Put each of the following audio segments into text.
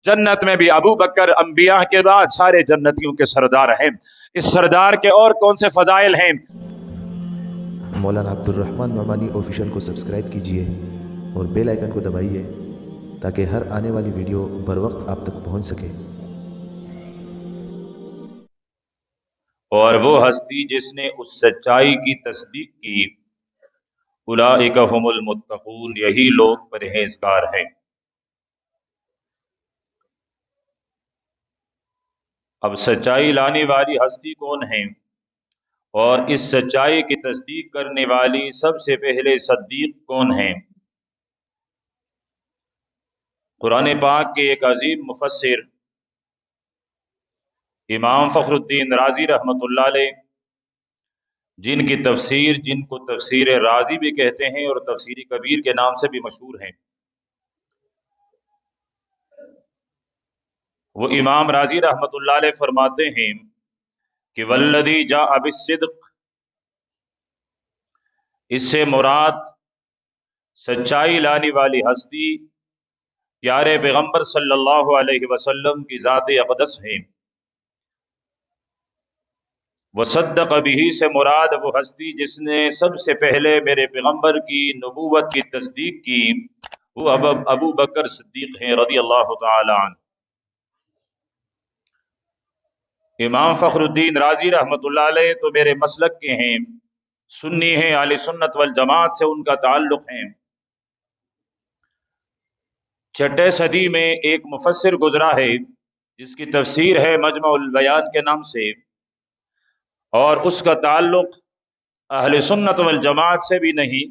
जन्नत में भी अबू बकर अंबिया के बाद सारे जन्नतियों के सरदार हैं। इस सरदार के और कौन से फजाइल हैं? मौलाना अब्दुर्रहमान नुमानी ऑफिशियल को सब्सक्राइब कीजिए और बेल आइकन को दबाइए ताकि हर आने वाली वीडियो बर वक्त आप तक पहुंच सके। और वो हस्ती जिसने उस सच्चाई की तस्दीक की, उलाइका हुमुल मुत्तकून, यही लोग परहेजगार हैं। अब सच्चाई लाने वाली हस्ती कौन है और इस सच्चाई की तस्दीक करने वाली सबसे पहले सद्दीक कौन है? कुरान पाक के एक अजीम मुफस्सिर इमाम फखरुद्दीन राजी रहमतुल्लाह अलैह, जिनको तफसीर राजी भी कहते हैं और तफसीर कबीर के नाम से भी मशहूर हैं, वो इमाम राजी रहमतुल्लाह अलैह फरमाते हैं कि वल्लदी जा अबिस्सिद्क़, इससे मुराद सच्चाई लाने वाली हस्ती प्यारे पैगंबर सल्लल्लाहु अलैहि वसल्लम की ज़ात अक़दस है। वसद्दक़ बिही से मुराद वो हस्ती जिसने सबसे पहले मेरे पैगंबर की नबूवत की तस्दीक की, वो अबू बकर सिद्दीक हैं रज़ी अल्लाह तआला अन्हु। इमाम फखरुद्दीन राजी रहमतुल्लाह अलैह तो मेरे मसलक के हैं, सुन्नी हैं, आले सुन्नत वल जमात से उनका ताल्लुक है। छठे सदी में एक मुफस्सिर गुजरा है जिसकी तफसीर है मजमुउल बयान के नाम से, और उसका ताल्लुक अहले सुन्नत वल जमात से भी नहीं,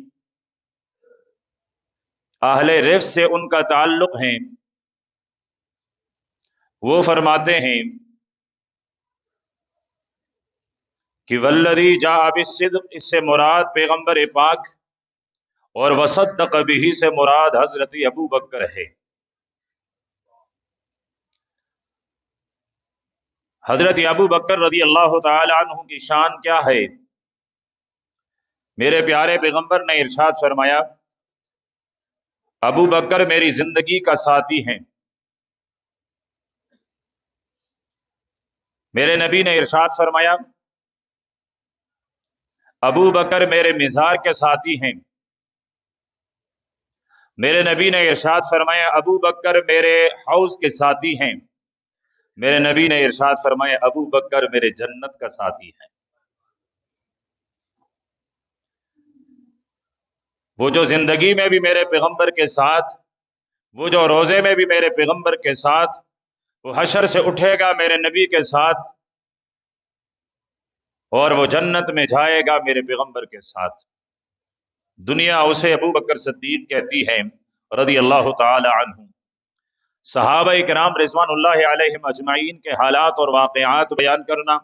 अहले रिफ से उनका ताल्लुक है। वो फरमाते हैं कि वल्लदी जा बिस्सिद्क़, इससे मुराद पैगंबर पाक, और वसद्दक़ बिही से मुराद हजरत अबू बकर है। हजरत अबू बकर रज़ी अल्लाह तआला अन्हु की शान क्या है? मेरे प्यारे पैगंबर ने इरशाद फरमाया, अबू बकर मेरी जिंदगी का साथी हैं। मेरे नबी ने इरशाद फरमाया, अबू बकर मेरे मिज़ार के साथी हैं। मेरे नबी ने इरशाद फरमाया, अबू बकर मेरे हौज के साथी हैं। मेरे नबी ने इरशाद फरमाया, अबू बकर मेरे जन्नत का साथी हैं। वो जो जिंदगी में भी मेरे पैगंबर के साथ, वो जो रोजे में भी मेरे पैगंबर के साथ, वो हशर से उठेगा मेरे नबी के साथ, और वो जन्नत में जाएगा मेरे पैगंबर के साथ। दुनिया उसे अबू बकर सिद्दीक कहती है रज़ी अल्लाह तआला अन्हु। सहाबा किराम रिज़वानुल्लाहि अलैहिम अजमाइन के हालात और वाक़यात बयान करना,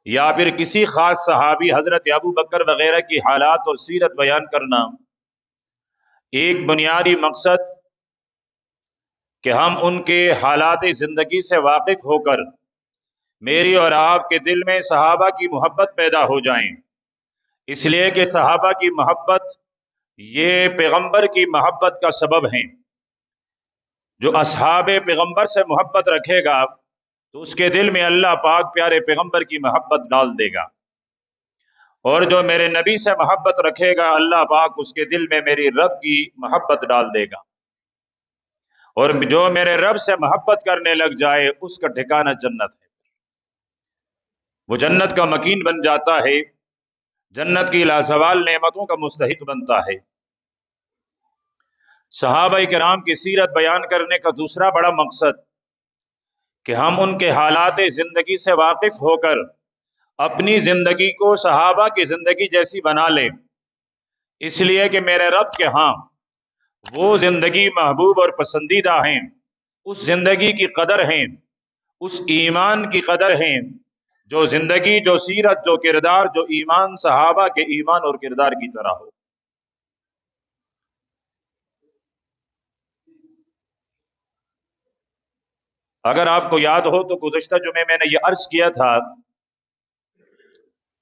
या फिर किसी खास सहाबी हजरत अबू बकर वगैरह की हालात और सीरत बयान करना, एक बुनियादी मकसद कि हम उनके हालात ज़िंदगी से वाकिफ होकर मेरी और आपके दिल में सहाबा की मोहब्बत पैदा हो जाए। इसलिए कि सहाबा की मोहब्बत ये पैगंबर की मोहब्बत का सबब है। जो असहाबे पैगंबर से मोहब्बत रखेगा तो उसके दिल में अल्लाह पाक प्यारे पैगंबर की मोहब्बत डाल देगा, और जो मेरे नबी से मोहब्बत रखेगा अल्लाह पाक उसके दिल में मेरी रब की मोहब्बत डाल देगा, और जो मेरे रब से मोहब्बत करने लग जाए उसका ठिकाना जन्नत है। वो जन्नत का मकीन बन जाता है, जन्नत की लाजवाल नेमतों का मुस्तहिक बनता है। सहाबा किराम की सीरत बयान करने का दूसरा बड़ा मकसद कि हम उनके हालात जिंदगी से वाकिफ होकर अपनी जिंदगी को सहाबा की जिंदगी जैसी बना लें। इसलिए कि मेरे रब के यहाँ वो जिंदगी महबूब और पसंदीदा हैं, उस जिंदगी की कदर है, उस ईमान की कदर है, जो जिंदगी, जो सीरत, जो किरदार, जो ईमान सहाबा के ईमान और किरदार की तरह हो। अगर आपको याद हो तो गुज़िश्ता जुमे मैंने ये अर्ज किया था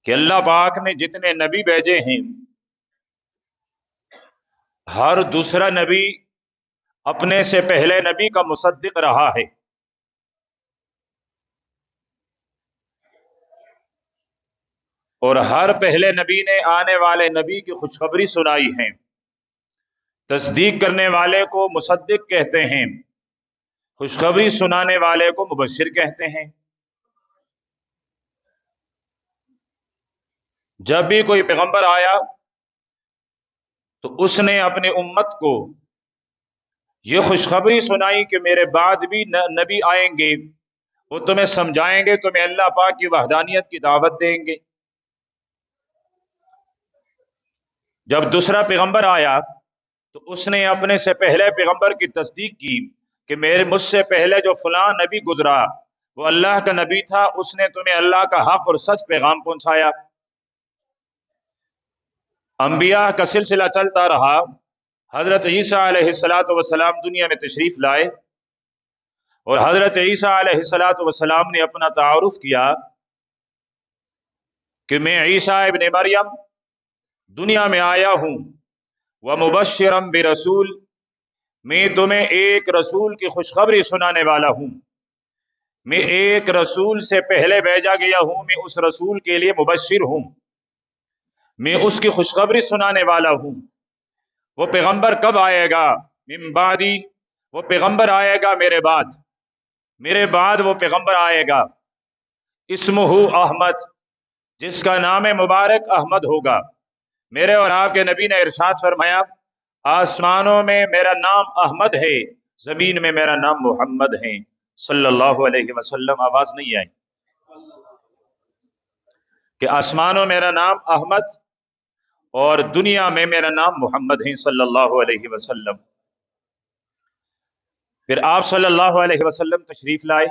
कि अल्लाह पाक ने जितने नबी भेजे हैं, हर दूसरा नबी अपने से पहले नबी का मुसद्दिक रहा है। और हर पहले नबी ने आने वाले नबी की खुशखबरी सुनाई है। तस्दीक करने वाले को मुसद्दिक कहते हैं, खुशखबरी सुनाने वाले को मुबश्शिर कहते हैं। जब भी कोई पैगंबर आया तो उसने अपने उम्मत को ये खुशखबरी सुनाई कि मेरे बाद भी नबी आएंगे, वो तुम्हें समझाएंगे, तुम्हें अल्लाह पाक की वहदानियत की दावत देंगे। जब दूसरा पैगंबर आया तो उसने अपने से पहले पैगंबर की तस्दीक की कि मेरे मुझसे पहले जो फलां नबी गुजरा वो अल्लाह का नबी था, उसने तुम्हें अल्लाह का हक और सच पैगाम पहुंचाया। अंबिया का सिलसिला चलता रहा। हजरत ईसा अलैहिस्सलातु वस्सलाम दुनिया में तशरीफ लाए और हजरत ईसा अलैहिस्सलातु वस्सलाम ने अपना तारुफ किया कि मैं ईसा इब्न मरियम दुनिया में आया हूं व मुबश्शिरम बिरसूल, मैं तुम्हें एक रसूल की खुशखबरी सुनाने वाला हूं। मैं एक रसूल से पहले भेजा गया हूं, मैं उस रसूल के लिए मुबश्शिर हूं, मैं उसकी खुशखबरी सुनाने वाला हूं। वो पैगंबर कब आएगा? मिन बादी, वो पैगंबर आएगा मेरे बाद वो पैगंबर आएगा। इस्मुहु अहमद, जिसका नाम मुबारक अहमद होगा। मेरे और आपके नबी ने इरशाद फरमाया, आसमानों में मेरा नाम अहमद है, जमीन में मेरा नाम मोहम्मद है सल्लल्लाहु अलैहि वसल्लम। आवाज नहीं आई कि आसमानों में मेरा नाम अहमद और दुनिया में मेरा नाम मोहम्मद है सल्लल्लाहु अलैहि वसल्लम। फिर आप सल्लल्लाहु अलैहि वसल्लम तशरीफ लाए।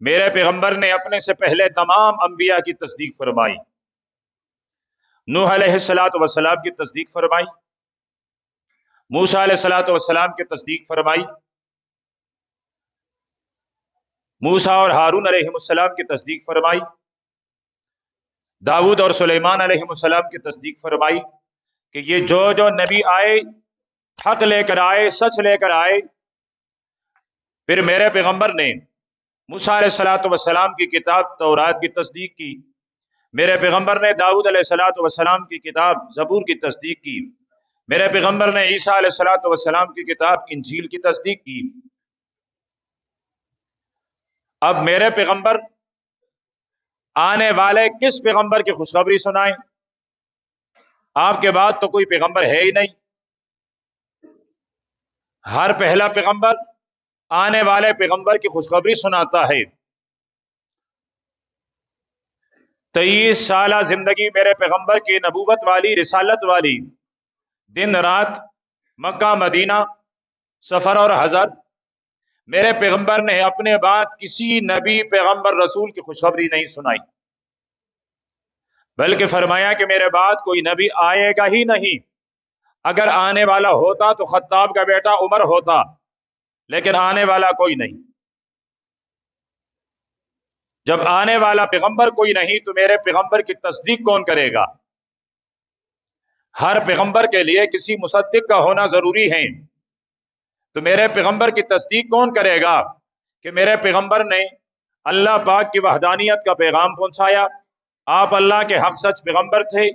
मेरे पैगंबर ने अपने से पहले तमाम अंबिया की तस्दीक फरमाई। नूह अलैहिस्सलातु वस्सलाम की तस्दीक फरमाई, मूसा अलैहिस्सलातु वस्सलाम की तस्दीक फरमाई, मूसा और हारून अलैहिमुस्सलाम की तस्दीक फरमाई, दाऊद और सुलेमान अलैहिमुस्सलाम की तस्दीक फरमाई कि ये जो जो नबी आए हक लेकर आए, सच लेकर आए। फिर मेरे पैगंबर ने मूसा अलैहिस्सलातु वस्सलाम की किताब तौरात की तस्दीक की, मेरे पैगंबर ने दाऊद अलैहिस्सलातु वस्सलाम की किताब जबूर की तस्दीक की, मेरे पैगंबर ने ईसा अलैहिस्सलातु वस्सलाम की किताब इंजील की तस्दीक की। अब मेरे पैगंबर आने वाले किस पैगंबर की खुशखबरी सुनाएं? आपके बाद तो कोई पैगंबर है ही नहीं। हर पहला पैगंबर आने वाले पैगंबर की खुशखबरी सुनाता है। 23 साल जिंदगी मेरे पैगंबर की नबूवत वाली, रिसालत वाली, दिन रात मक्का मदीना सफर और हजर, मेरे पैगंबर ने अपने बाद किसी नबी पैगंबर रसूल की खुशखबरी नहीं सुनाई, बल्कि फरमाया कि मेरे बाद कोई नबी आएगा ही नहीं। अगर आने वाला होता तो खत्ताब का बेटा उमर होता, लेकिन आने वाला कोई नहीं। जब आने वाला पैगंबर कोई नहीं तो मेरे पैगंबर की तस्दीक कौन करेगा? हर पैगंबर के लिए किसी मुसद्दिक का होना जरूरी है। तो मेरे पैगंबर की तस्दीक कौन करेगा कि मेरे पैगंबर ने अल्लाह पाक की वहदानियत का पैगाम पहुंचाया, आप अल्लाह के हक सच पैगंबर थे,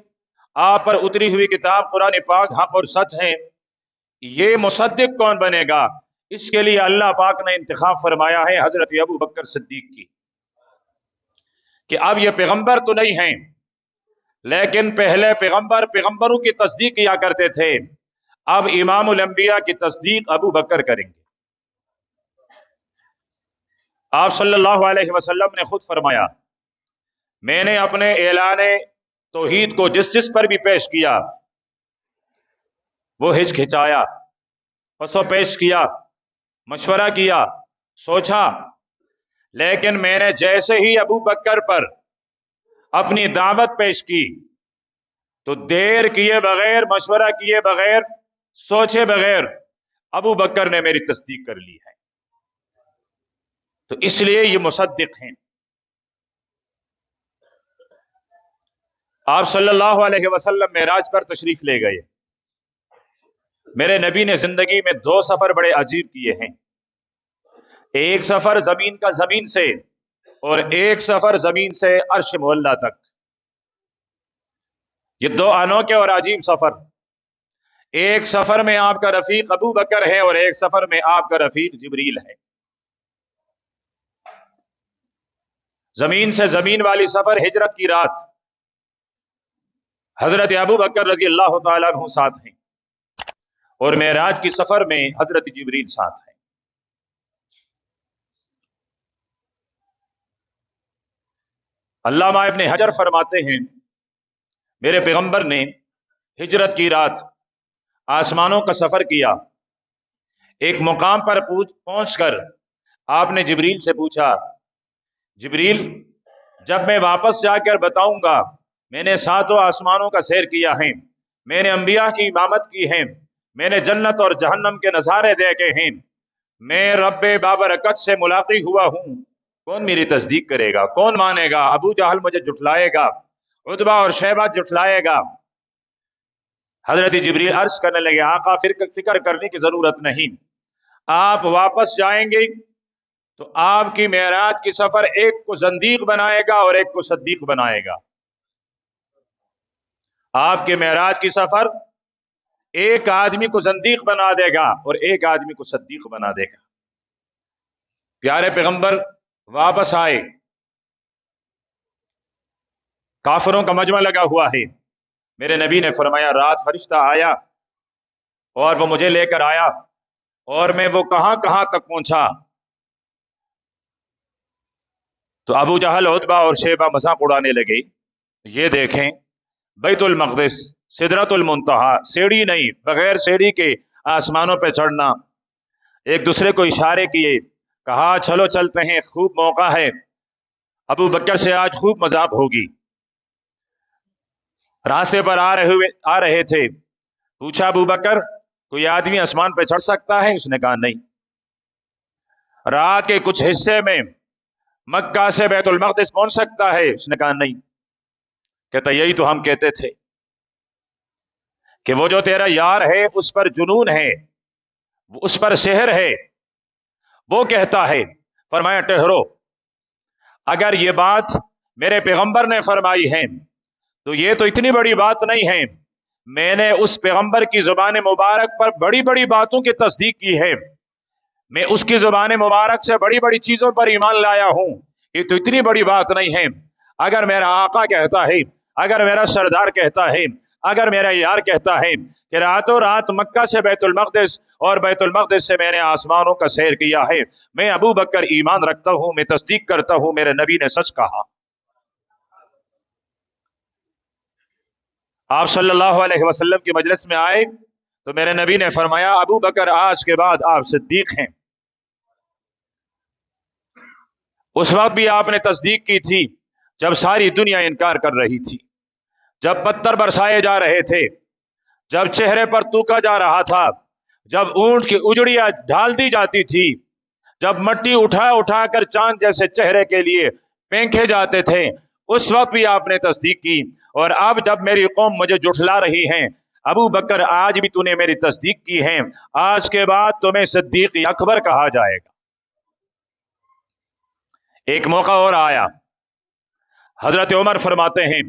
आप पर उतरी हुई किताब कुरान पाक हक और सच है। ये मुसद्दिक कौन बनेगा? इसके लिए अल्लाह पाक ने इंतखाब फरमाया है हजरत अबू बकर सिद्दीक की कि अब ये पैगंबर तो नहीं हैं, लेकिन पहले पैगंबर पैगंबरों की तस्दीक किया करते थे, अब इमामुल अंबिया की तस्दीक अबू बकर करेंगे। आप सल्लल्लाहु अलैहि वसल्लम ने खुद फरमाया, मैंने अपने ऐलान तौहीद को जिस जिस पर भी पेश किया वो हिचकिचाया, पसो पेश किया, मशवरा किया, सोचा, लेकिन मैंने जैसे ही अबू बकर पर अपनी दावत पेश की तो देर किए बगैर, मशवरा किए बगैर, सोचे बगैर अबू बकर ने मेरी तस्दीक कर ली है। तो इसलिए ये मुसद्दिक हैं। आप सल्लल्लाहु अलैहि वसल्लम मेराज पर तशरीफ ले गए। मेरे नबी ने जिंदगी में 2 सफर बड़े अजीब किए हैं। एक सफर जमीन का जमीन से और एक सफर जमीन से अर्श मुअल्ला तक। ये 2 अनोखे और अजीब सफर। एक सफर में आपका रफीक अबू बकर है और एक सफर में आपका रफीक जिब्रील है। जमीन से जमीन वाली सफर हिजरत की रात हजरत अबू बकर रजी अल्लाह तआला अन्हु साथ हैं और मेराज की सफर में हजरत जिब्रील साथ हैं। अल्लामा इब्ने हजर फरमाते हैं मेरे पैगंबर ने हिजरत की रात आसमानों का सफर किया। एक मुकाम पर पहुंचकर आपने जिब्रील से पूछा, जिब्रील जब मैं वापस जाकर बताऊंगा मैंने 7 आसमानों का सैर किया है, मैंने अंबिया की इमामत की है, मैंने जन्नत और जहन्नम के नज़ारे देखे हैं, मैं रब्बे बाबरकत से मुलाकी हुआ हूँ, कौन मेरी तस्दीक करेगा, कौन मानेगा? अबू जहल मुझे जुटलाएगा, उतबा और शैबा जुटलाएगा। हजरत जिब्रील अर्ज करने लगे, आका फिक्र करने की जरूरत नहीं, आप वापस जाएंगे तो आपकी मेराज की सफर एक को जंदीक बनाएगा और एक को सद्दीक बनाएगा। आपके मेराज की सफर एक आदमी को जंदीक बना देगा और एक आदमी को सद्दीक बना देगा। प्यारे पैगंबर वापस आए, काफिरों का मजमा लगा हुआ है। मेरे नबी ने फरमाया, रात फरिश्ता आया और वो मुझे लेकर आया और मैं वो कहां कहां तक पहुंचा। तो अबू जहल, उतबा और शेबा मजाक उड़ाने लगे, ये देखें बैतुल मक़दिस, सिदरतुल मुंतहा, सीढ़ी नहीं, बगैर सीढ़ी के आसमानों पे चढ़ना। एक दूसरे को इशारे किए, कहा चलो चलते हैं, खूब मौका है, अबू बकर से आज खूब मजाक होगी। रास्ते पर आ रहे थे, पूछा अबू बकर कोई आदमी आसमान पे चढ़ सकता है? उसने कहा नहीं। रात के कुछ हिस्से में मक्का से बैतुल मक़दिस पहुंच सकता है? उसने कहा नहीं। कहता यही तो हम कहते थे कि वो जो तेरा यार है उस पर जुनून है, उस पर शहर है, वो कहता है। फरमाया ठहरो, अगर ये बात मेरे पैगंबर ने फरमाई है तो ये तो इतनी बड़ी बात नहीं है। मैंने उस पैगंबर की जुबान मुबारक पर बड़ी बड़ी बातों की तस्दीक की है, मैं उसकी जुबान मुबारक से बड़ी बड़ी चीजों पर ईमान लाया हूं, ये तो इतनी बड़ी बात नहीं है। अगर मेरा आका कहता है, अगर मेरा सरदार कहता है, अगर मेरा यार कहता है कि रातों रात मक्का से बैतुल मक़दिस और बैतुल मक़दिस से मैंने आसमानों का सैर किया है, मैं अबू बकर ईमान रखता हूं, मैं तस्दीक करता हूं, मेरे नबी ने सच कहा। आप सल्लल्लाहु अलैहि वसल्लम की मजलिस में आए तो मेरे नबी ने फरमाया, अबू बकर आज के बाद आप सिद्दीक हैं। उस वक्त भी आपने तस्दीक की थी जब सारी दुनिया इनकार कर रही थी, जब पत्थर बरसाए जा रहे थे, जब चेहरे पर तूका जा रहा था, जब ऊंट की उजड़ियां ढाल दी जाती थी, जब मट्टी उठा उठा कर चांद जैसे चेहरे के लिए फेंके जाते थे, उस वक्त भी आपने तस्दीक की। और अब जब मेरी कौम मुझे जुठला रही है, अबू बकर आज भी तूने मेरी तस्दीक की है, आज के बाद तुम्हें सिद्दीक अकबर कहा जाएगा। एक मौका और आया, हजरत उमर फरमाते हैं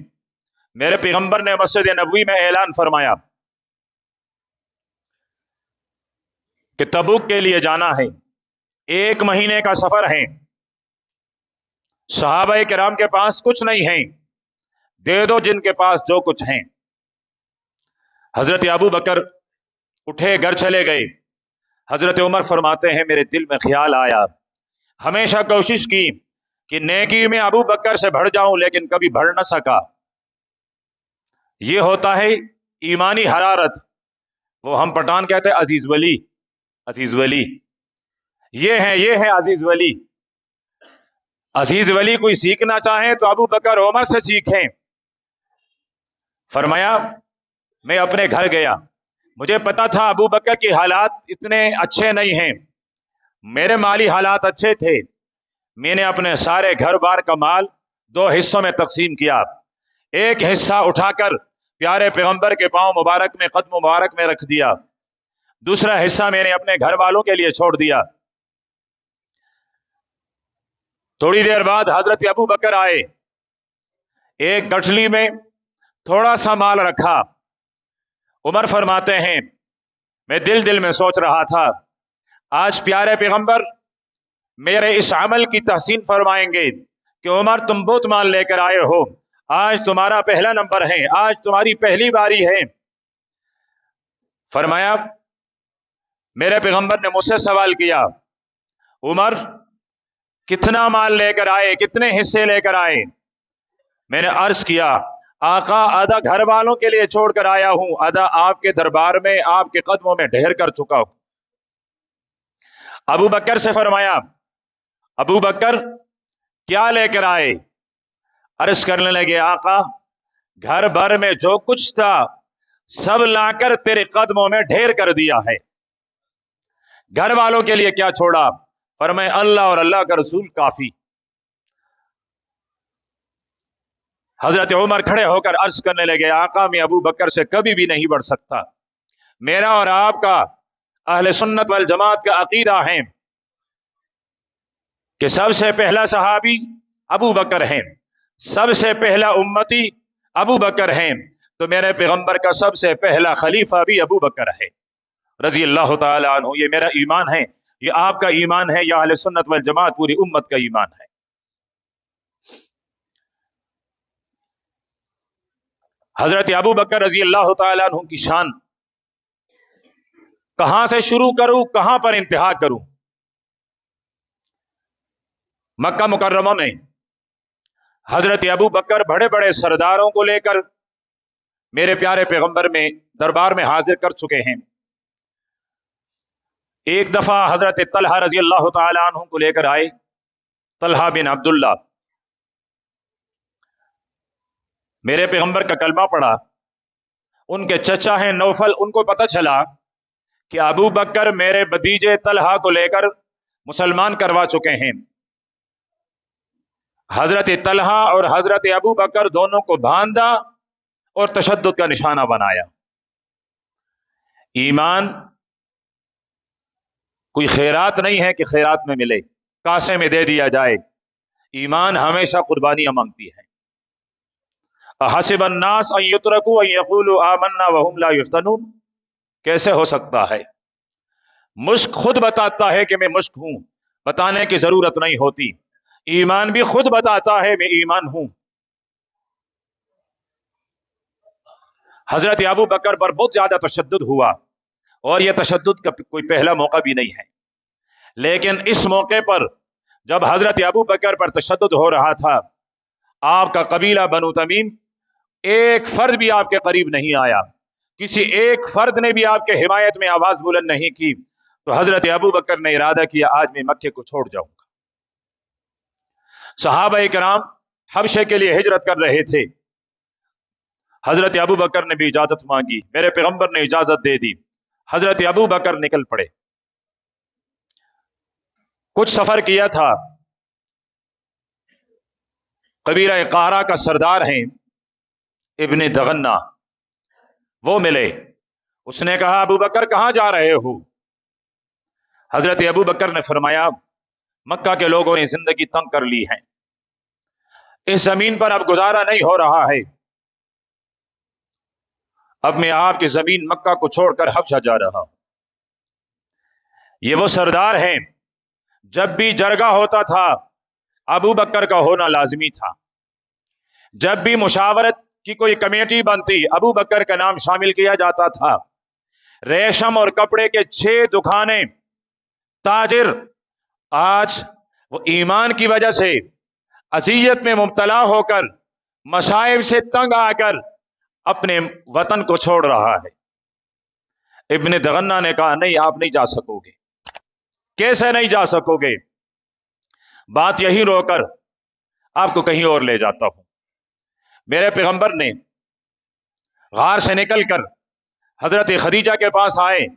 मेरे पैगंबर ने मस्जिद नबवी में ऐलान फरमाया कि तबूक के लिए जाना है, 1 महीने का सफर है, सहाबाए किराम के पास कुछ नहीं है, दे दो जिनके पास जो कुछ है। हजरत अबू बकर उठे, घर चले गए। हजरत उमर फरमाते हैं मेरे दिल में ख्याल आया, हमेशा कोशिश की कि नेकी में अबू बकर से बढ़ जाऊं, लेकिन कभी बढ़ न सका। ये होता है ईमानी हरारत, वो हम पठान कहते हैं अजीज वली, अजीज वली, ये है अजीज वली। अजीज वली कोई सीखना चाहे तो अबू बकर उमर से सीखें। फरमाया मैं अपने घर गया, मुझे पता था अबू बकर के हालात इतने अच्छे नहीं हैं, मेरे माली हालात अच्छे थे। मैंने अपने सारे घर बार का माल 2 हिस्सों में तकसीम किया। एक हिस्सा उठाकर प्यारे पैगंबर के पांव मुबारक में, कदम मुबारक में रख दिया। दूसरा हिस्सा मैंने अपने घर वालों के लिए छोड़ दिया। थोड़ी देर बाद हजरत अबू बकर आए, एक गठली में थोड़ा सा माल रखा। उमर फरमाते हैं, मैं दिल दिल में सोच रहा था, आज प्यारे पैगंबर मेरे इस अमल की तहसीन फरमाएंगे कि उमर तुम बहुत माल लेकर आए हो, आज तुम्हारा पहला नंबर है, आज तुम्हारी पहली बारी है। फरमाया, मेरे पैगंबर ने मुझसे सवाल किया, उमर कितना माल लेकर आए, कितने हिस्से लेकर आए? मैंने अर्ज किया, आका आधा घर वालों के लिए छोड़कर आया हूं, आधा आपके दरबार में आपके कदमों में ढेर कर चुका हूं। अबू बकर से फरमाया, अबू बकर क्या लेकर आए? अर्ज करने लगे, आका घर भर में जो कुछ था सब लाकर तेरे कदमों में ढेर कर दिया है, घर वालों के लिए क्या छोड़ा? फरमाया, अल्लाह और अल्लाह का रसूल काफी। हजरत उमर खड़े होकर अर्ज करने लगे, आका मैं अबू बकर से कभी भी नहीं बढ़ सकता। मेरा और आपका अहले सुन्नत वल जमात का अकीदा है कि सबसे पहला सहाबी अबू बकर हैं, सबसे पहला उम्मती अबू बकर हैं, तो मेरे पैगंबर का सबसे पहला खलीफा भी अबू बकर है रजी अल्लाह ताला अन्हु। ये मेरा ईमान है, ये आपका ईमान है, यह अहले सुन्नत वल जमात पूरी उम्मत का ईमान है। हजरत अबू बकर रजी अल्लाह ताला अन्हु की शान कहां से शुरू करूं, कहां पर इंतहा करूं? मक्का मुकर्रमा में हजरत अबू बकर बड़े बड़े सरदारों को लेकर मेरे प्यारे पैगंबर में दरबार में हाजिर कर चुके हैं। एक दफा हजरत तलहा रजी अल्लाह ताला अन्हु को लेकर आए, तलहा बिन अब्दुल्ला। मेरे पैगंबर का कलमा पड़ा, उनके चचा हैं नौफल, उनको पता चला कि अबू बकर मेरे भतीजे तलहा को लेकर मुसलमान करवा चुके हैं। हजरत तलहा और हजरत अबू बकर दोनों को बांधा और तशद्दुद का निशाना बनाया। ईमान कोई खैरात नहीं है कि खैरात में मिले, कासे में दे दिया जाए। ईमान हमेशा कुर्बानियां मांगती है। हसिबन नास अन युतरकू अन यक़ूलू आमन्ना वहुम ला युफ्तनून, कैसे हो सकता है? मुश्क खुद बताता है कि मैं मुश्क हूं, बताने की जरूरत नहीं होती। ईमान भी खुद बताता है मैं ईमान हूं। हजरत अबू बकर पर बहुत ज्यादा तशद्दुद हुआ और यह तशद्दुद का कोई पहला मौका भी नहीं है, लेकिन इस मौके पर जब हजरत अबू बकर पर तशद्दुद हो रहा था, आपका कबीला बनु तमीम एक फर्द भी आपके करीब नहीं आया, किसी एक फर्द ने भी आपके हिमायत में आवाज बुलंद नहीं की। तो हजरत अबू बकर ने इरादा किया, आज मैं मक्के को छोड़ जाऊंगा। सहाबा इकराम हबशे के लिए हिजरत कर रहे थे। हजरत अबू बकर ने भी इजाजत मांगी, मेरे पैगंबर ने इजाजत दे दी। हजरत अबू बकर निकल पड़े। कुछ सफर किया था, कबीला कारा का सरदार हैं इब्ने दगन्ना, वो मिले। उसने कहा, अबू बकर कहां जा रहे हो? हजरत अबू बकर ने फरमाया, मक्का के लोगों ने जिंदगी तंग कर ली है, इस जमीन पर अब गुजारा नहीं हो रहा है, अब मैं आपकी जमीन मक्का को छोड़कर हबशा जा रहा हूं। ये वो सरदार हैं, जब भी जरगा होता था अबू बकर का होना लाजमी था। जब भी मुशावरत की कोई कमेटी बनती, अबू बकर का नाम शामिल किया जाता था। रेशम और कपड़े के 6 दुकानें ताजिर आज वो ईमान की वजह से अज़ियत में मुब्तला होकर, मसाइब से तंग आकर अपने वतन को छोड़ रहा है। इब्ने दगन्ना ने कहा, नहीं आप नहीं जा सकोगे। कैसे नहीं जा सकोगे? बात यही रोकर आपको कहीं और ले जाता हूं। मेरे पैगंबर ने गार से निकलकर हजरत खदीजा के पास आए,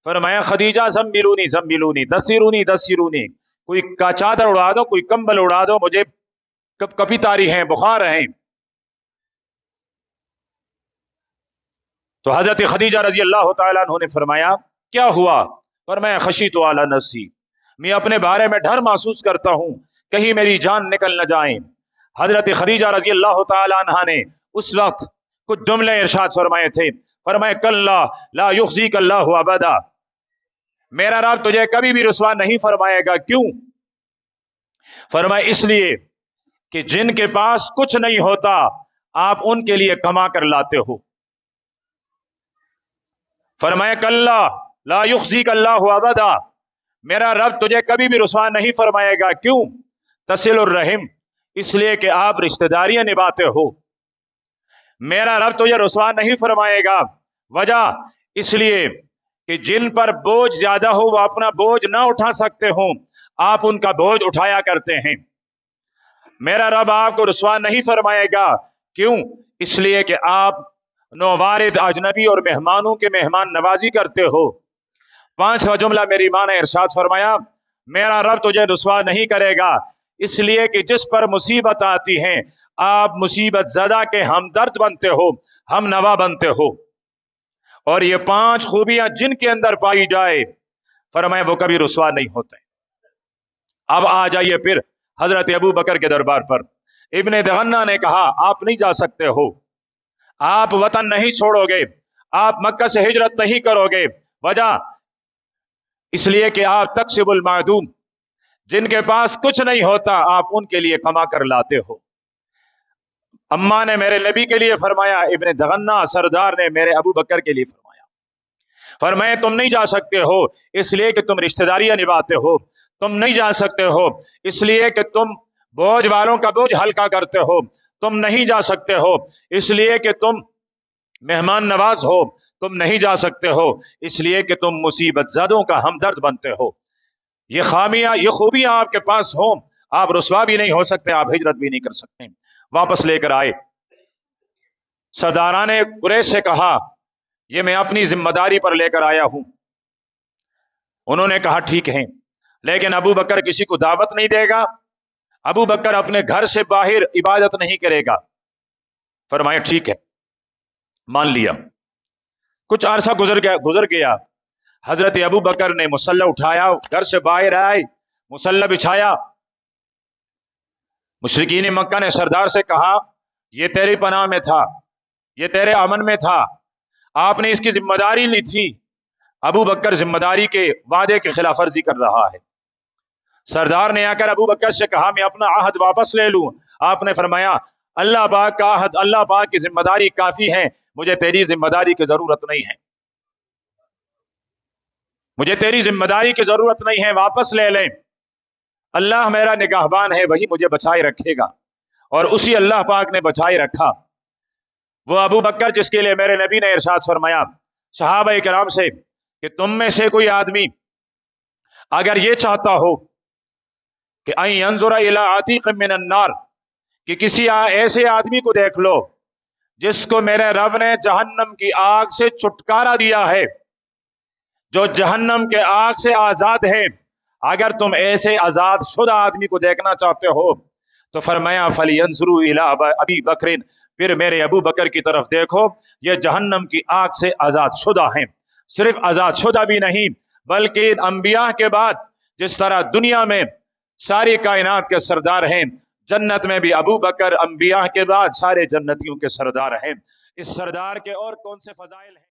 फरमाया, खदीजा ज़म्मिलूनी ज़म्मिलूनी दस्सिरूनी दस्सिरूनी, कोई का चादर उड़ा दो, कोई कंबल उड़ा दो, मुझे कभी तारी है, बुखार है। तो हजरत खदीजा रजी अल्लाह ताला अन्हा ने फरमाया, क्या हुआ? फरमाया खशीतु अला नफ्सी, मैं अपने बारे में डर महसूस करता हूं कहीं मेरी जान निकल न जाए। हजरत खदीजा रजी अल्लाह तआला अन्हा ने उस वक्त कुछ जुमले इरशाद फरमाए थे। फरमाए कल्ला ला युखज़ीक अल्लाहु अबदा, मेरा रब तुझे कभी भी रुसवा नहीं फरमाएगा। क्यों? फरमाए इसलिए कि जिनके पास कुछ नहीं होता आप उनके लिए कमा कर लाते हो। फरमाया कल्ला ला युखज़ीक अल्लाहु अबदा, मेरा रब तुझे कभी भी रुसवा नहीं फरमाएगा। क्यों? तसिलुर रहीम, इसलिए कि आप रिश्तेदारियां निभाते हो। मेरा रब तुझे रुसवा नहीं फरमाएगा, वजह इसलिए कि जिन पर बोझ ज्यादा हो वो अपना बोझ ना उठा सकते हो, आप उनका बोझ उठाया करते हैं। मेरा रब आपको रुसवा नहीं फरमाएगा। क्यों? इसलिए कि आप नौवारिद अजनबी और मेहमानों के मेहमान नवाजी करते हो। पांचवा जुमला मेरी मां ने इरशाद फरमाया, मेरा रब तुझे रुसवा नहीं करेगा इसलिए कि जिस पर मुसीबत आती है आप मुसीबत ज़दा के हमदर्द बनते हो, हम नवा बनते हो। और ये पांच खूबियां जिनके अंदर पाई जाए, फरमाया वो कभी रुसवा नहीं होते। अब आ जाइए फिर हजरत अबू बकर के दरबार पर। इब्ने दगन्ना ने कहा आप नहीं जा सकते हो, आप वतन नहीं छोड़ोगे, आप मक्का से हिजरत नहीं करोगे। वजह इसलिए कि आप तक्सिबुल मादूम, जिनके पास कुछ नहीं होता आप उनके लिए कमा कर लाते हो। अम्मा ने मेरे नबी के लिए फरमाया, इब्ने दगन्ना सरदार ने मेरे अबू बकर के लिए फरमाया। फरमाया तुम नहीं जा सकते हो इसलिए कि तुम रिश्तेदारियां निभाते हो, तुम नहीं जा सकते हो इसलिए कि तुम बोझ वालों का बोझ हल्का करते हो, तुम नहीं जा सकते हो इसलिए कि तुम मेहमान नवाज हो, तुम नहीं जा सकते हो इसलिए कि तुम मुसीबत ज़दों का हमदर्द बनते हो। ये खामियां, ये खूबियां आपके पास हो, आप रुसवा भी नहीं हो सकते, आप हिजरत भी नहीं कर सकते। वापस लेकर आए। सरदारा ने कुरैश से कहा ये मैं अपनी जिम्मेदारी पर लेकर आया हूं। उन्होंने कहा ठीक है, लेकिन अबू बकर किसी को दावत नहीं देगा, अबू बकर अपने घर से बाहर इबादत नहीं करेगा। फरमाया ठीक है, मान लिया। कुछ अरसा गुजर गया। हजरत अबू बकर ने मुसल्ला उठाया, घर से बाहर आए, मुसल्ला बिछाया। मुशरिकीन मक्का ने सरदार से कहा यह तेरी पनाह में था, यह तेरे अमन में था, आपने इसकी जिम्मेदारी ली थी। अबू बकर जिम्मेदारी के वादे की खिलाफ वर्जी कर रहा है। सरदार ने आकर अबू बकर से कहा मैं अपना आहद वापस ले लूं। आपने फरमाया अल्लाह पाक का आहद, अल्लाह पाक की जिम्मेदारी काफी है, मुझे तेरी जिम्मेदारी की जरूरत नहीं है, मुझे तेरी जिम्मेदारी की जरूरत नहीं है, वापस ले लें। अल्लाह मेरा निगाहबान है, वही मुझे बचाए रखेगा। और उसी अल्लाह पाक ने बचाए रखा। वो अबू बकर जिसके लिए मेरे नबी ने इरशाद फरमाया सहाबा किराम से कि तुम में से कोई आदमी अगर ये चाहता हो कि आई यंजुरा इला आतिक मिनन नार, कि किसी ऐसे आदमी को देख लो जिसको मेरे रब ने जहन्नम की आग से छुटकारा दिया है, जो जहन्नम के आग से आजाद है, अगर तुम ऐसे आजाद शुदा आदमी को देखना चाहते हो तो फरमाया फलियंजुरू इला अबी बकरिन, फिर मेरे अबू बकर की तरफ देखो, ये जहन्नम की आग से आजाद शुदा हैं। सिर्फ आजाद शुदा भी नहीं बल्कि अंबिया के बाद जिस तरह दुनिया में सारी कायनात के सरदार हैं, जन्नत में भी अबू बकर अंबिया के बाद सारे जन्नतियों के सरदार हैं। इस सरदार के और कौन से फजाइल हैं?